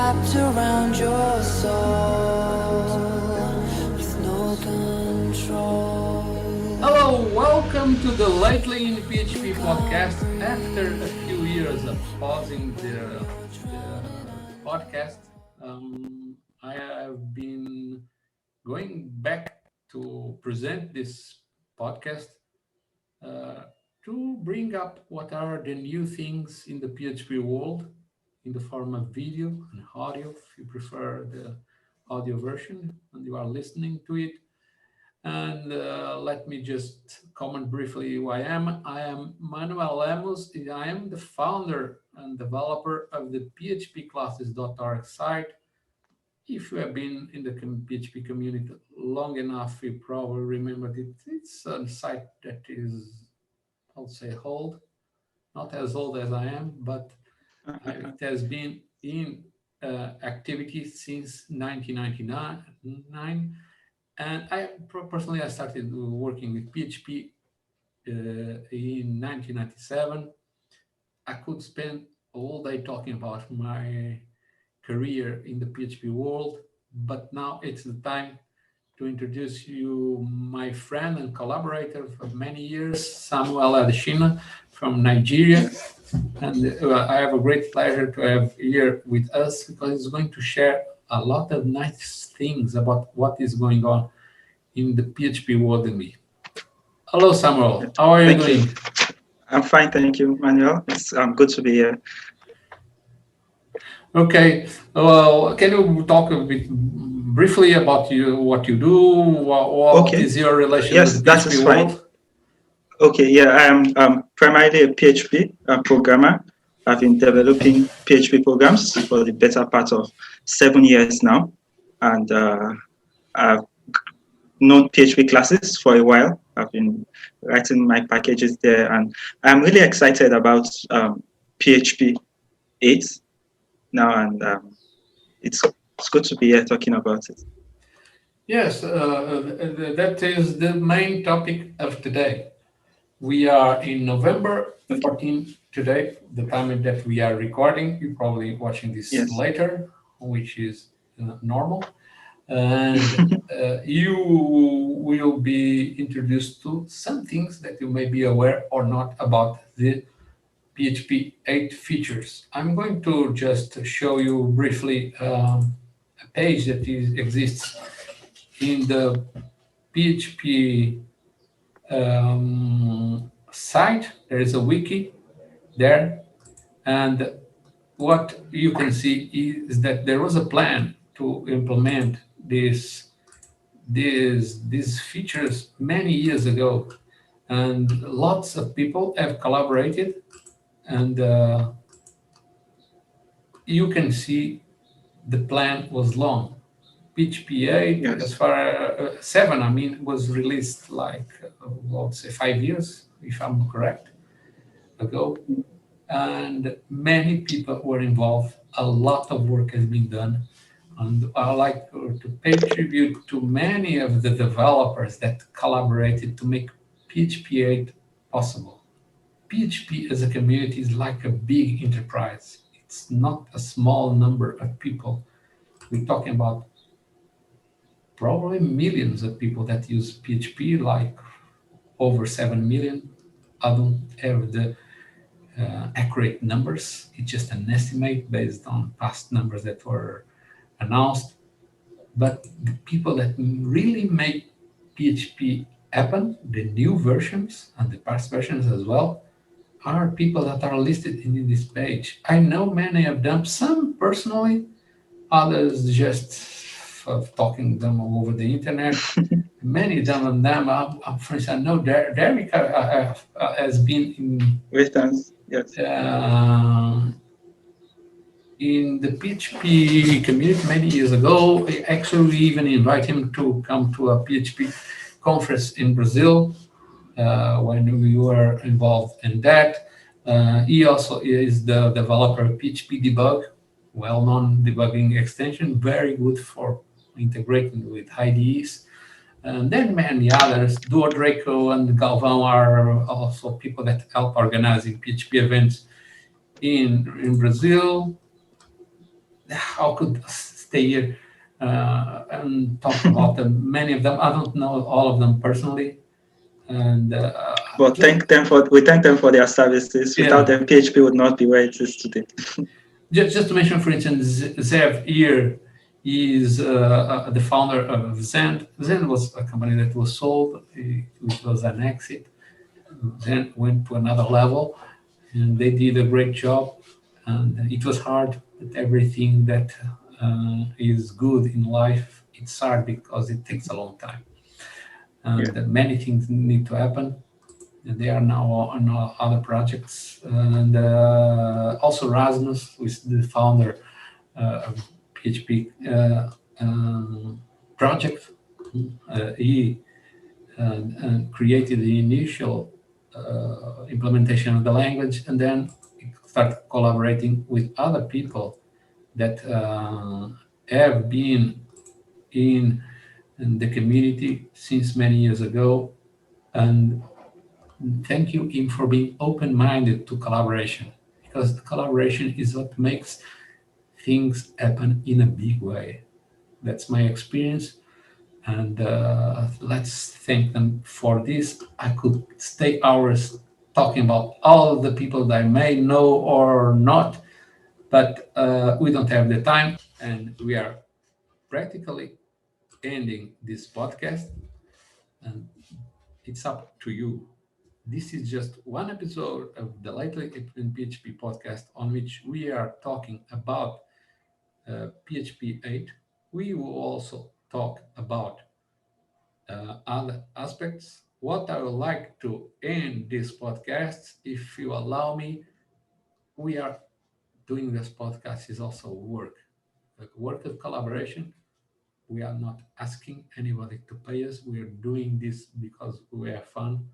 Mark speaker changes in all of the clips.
Speaker 1: wrapped around your soul with no control.
Speaker 2: Hello, welcome to the Lately in PHP podcast. After a few years of pausing the podcast, I have been going back to present this podcast uh, to bring up what are the new things in the PHP world in the form of video and audio, if you prefer the audio version and you are listening to it. And let me just comment briefly who I am. I am Manuel Lemos. I am the founder and developer of the phpclasses.org site. If you have been in the PHP community long enough, you probably remember it. It's a site that is, I'll say, old, not as old as I am, but it has been in activity since 1999. And personally, I started working with PHP in 1997. I could spend all day talking about my career in the PHP world, but now it's the time to introduce you my friend and collaborator for many years, Samuel Adeshina from Nigeria. And I have a great pleasure to have here with us because he's going to share a lot of nice things about what is going on in the PHP world in me. Hello, Samuel. How are you
Speaker 3: Thank you.
Speaker 2: doing?
Speaker 3: I'm fine, thank you, Manuel. It's good to be here.
Speaker 2: Okay. Well, can you talk a bit briefly about what you do? What
Speaker 3: Okay.
Speaker 2: is your relation
Speaker 3: Yes,
Speaker 2: with the
Speaker 3: that is
Speaker 2: PHP
Speaker 3: fine.
Speaker 2: world?
Speaker 3: Okay, yeah, I am primarily a PHP programmer. I've been developing PHP programs for the better part of 7 years now, and I've known PHP classes for a while. I've been writing my packages there, and I'm really excited about PHP 8 now, and it's good to be here talking about it.
Speaker 2: Yes, that is the main topic of today. We are in November
Speaker 3: Okay.
Speaker 2: 14 today, the time that we are recording. You're probably watching this
Speaker 3: Yes.
Speaker 2: later, which is normal. And you will be introduced to some things that you may be aware or not about the PHP 8 features. I'm going to just show you briefly a page that exists in the PHP site. There is a wiki there, and what you can see is that there was a plan to implement these features many years ago, and lots of people have collaborated, and you can see the plan was long. PHP 8,
Speaker 3: Yes.
Speaker 2: as far as 7, I mean, was released like, let's say 5 years, if I'm correct, ago. And many people were involved. A lot of work has been done. And I like to pay tribute to many of the developers that collaborated to make PHP 8 possible. PHP as a community is like a big enterprise. It's not a small number of people. We're talking about probably millions of people that use PHP, like over 7 million. I don't have the accurate numbers. It's just an estimate based on past numbers that were announced. But the people that really make PHP happen, the new versions and the past versions as well, are people that are listed in this page. I know many of them, some personally, others just of talking them over the internet. Many of them, for instance, I know Derek has been
Speaker 3: Returns, yes.
Speaker 2: In the PHP community many years ago. Actually, we even invite him to come to a PHP conference in Brazil when we were involved in that. He also is the developer of PHP Debug, well-known debugging extension, very good for integrating with IDEs. And then many others, Duo Draco and Galvão are also people that help organizing PHP events in Brazil. how could stay here and talk about them. Many of them, I don't know all of them personally, and
Speaker 3: But
Speaker 2: just
Speaker 3: we thank them for their services. Without
Speaker 2: yeah,
Speaker 3: them, PHP would not be where it is today.
Speaker 2: just to mention, for instance, Zev here is the founder of Zen. Zen was a company that was sold. It was an exit. Then went to another level, and they did a great job. And it was hard, but everything that is good in life, it's hard because it takes a long time,
Speaker 3: Yeah.
Speaker 2: and many things need to happen. And they are now on other projects, and also Rasmus, who is the founder of PHP project. He created the initial implementation of the language, and then start collaborating with other people that have been in the community since many years ago. And thank you, Im, for being open-minded to collaboration, because the collaboration is what makes things happen in a big way. That's my experience, and let's thank them for this. I could stay hours talking about all of the people that I may know or not, but we don't have the time, and we are practically ending this podcast, and it's up to you. This is just one episode of the Lately in PHP podcast, on which we are talking about PHP 8. We will also talk about other aspects. What I would like to end this podcast, if you allow me, we are doing this podcast is also work, like work of collaboration. We are not asking anybody to pay us. We are doing this because we have fun.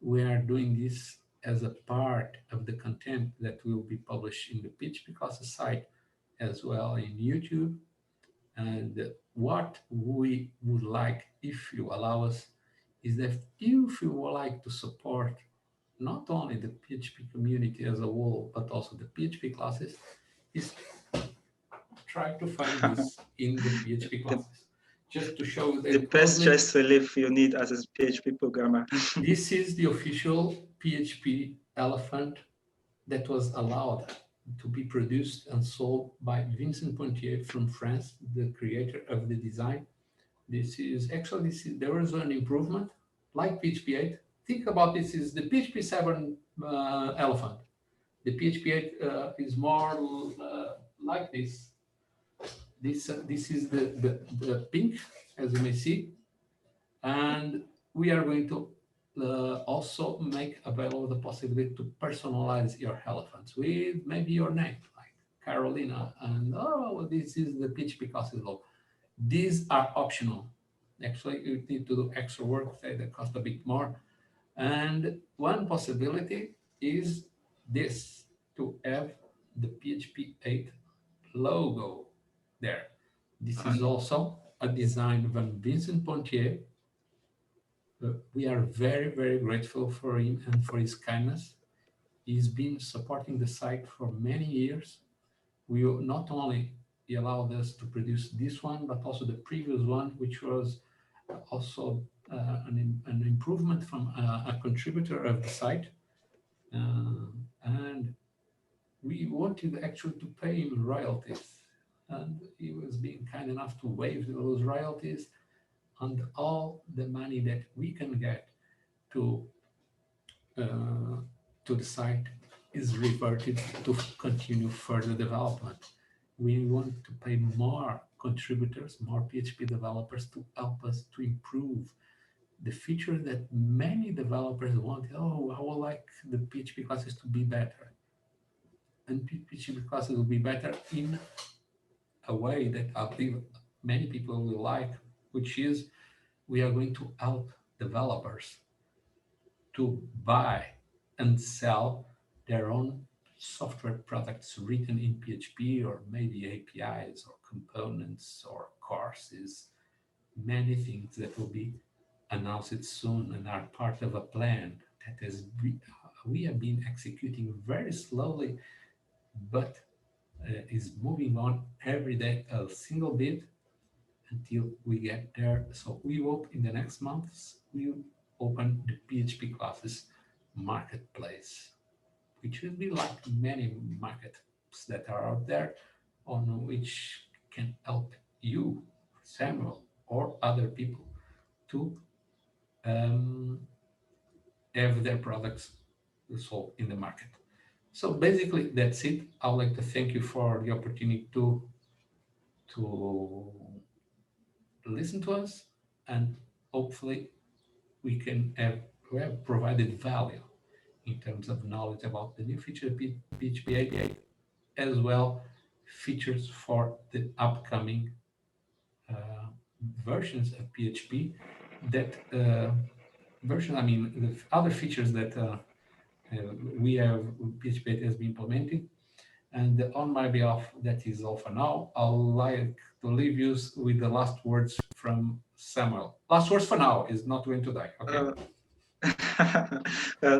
Speaker 2: We are doing this as a part of the content that will be published in the PHP classes site, as well in YouTube. And what we would like, if you allow us, is that if you would like to support not only the PHP community as a whole, but also the PHP classes, is try to find this in the PHP
Speaker 3: The,
Speaker 2: classes, just to show
Speaker 3: the
Speaker 2: them
Speaker 3: best
Speaker 2: closely.
Speaker 3: stress relief you need as a PHP programmer.
Speaker 2: This is the official PHP elephant that was allowed to be produced and sold by Vincent Pontier from France, the creator of the design. This is actually, there was an improvement like PHP 8. Think about this is the PHP 7 elephant. The PHP 8 is more like this. This is the pink, as you may see. And we are going to also make available the possibility to personalize your elephants with maybe your name, like Carolina, and oh, this is the PHP classes logo. These are optional. Actually, you need to do extra work, say that cost a bit more. And one possibility is this, to have the PHP 8 logo there. This is also a design from Vincent Pontier. We are very, very grateful for him and for his kindness. He's been supporting the site for many years. We not only he allowed us to produce this one, but also the previous one, which was also an improvement from a contributor of the site. And we wanted actually to pay him royalties. And he was being kind enough to waive those royalties, and all the money that we can get to to the site is reverted to continue further development. We want to pay more contributors, more PHP developers to help us to improve the feature that many developers want. Oh, I would like the PHP classes to be better. And PHP classes will be better in a way that I believe many people will like, which is we are going to help developers to buy and sell their own software products written in PHP, or maybe APIs or components or courses, many things that will be announced soon and are part of a plan that we have been executing very slowly, but is moving on every day a single bit until we get there. So we hope in the next months we will open the PHP classes marketplace, which will be like many markets that are out there on which can help you, Samuel, or other people to have their products sold in the market. So basically, that's it. I would like to thank you for the opportunity to listen to us, and hopefully we have provided value in terms of knowledge about the new feature of PHP 8, as well features for the upcoming versions of PHP. That version, I mean, the other features that we have PHP 8 has been implementing. And on my behalf, that is all for now. I'd like to leave you with the last words from Samuel. Last words for now is not going to die. Okay.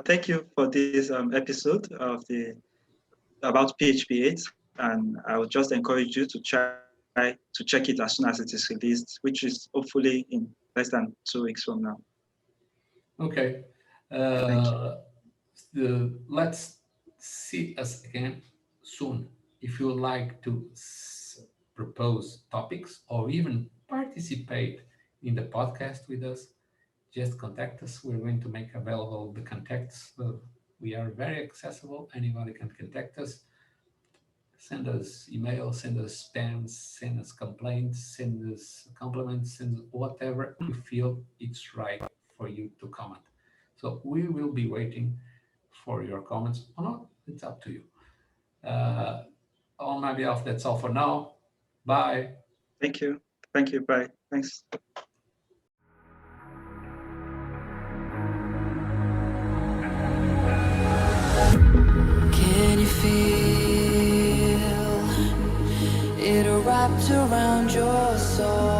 Speaker 3: Thank you for this episode of the about PHP 8, and I would just encourage you to try to check it as soon as it is released, which is hopefully in less than 2 weeks from now.
Speaker 2: Okay. Let's see us again soon. If you would like to propose topics or even participate in the podcast with us, just contact us. We're going to make available the contacts. We are very accessible. Anybody can contact us. Send us emails, send us spams, send us complaints, send us compliments, send us whatever you feel it's right for you to comment. So we will be waiting for your comments or not. It's up to you. On my behalf, that's all for now. Bye.
Speaker 3: Thank you. Thank you. Bye. Thanks.
Speaker 1: Can you feel it wrapped around your soul?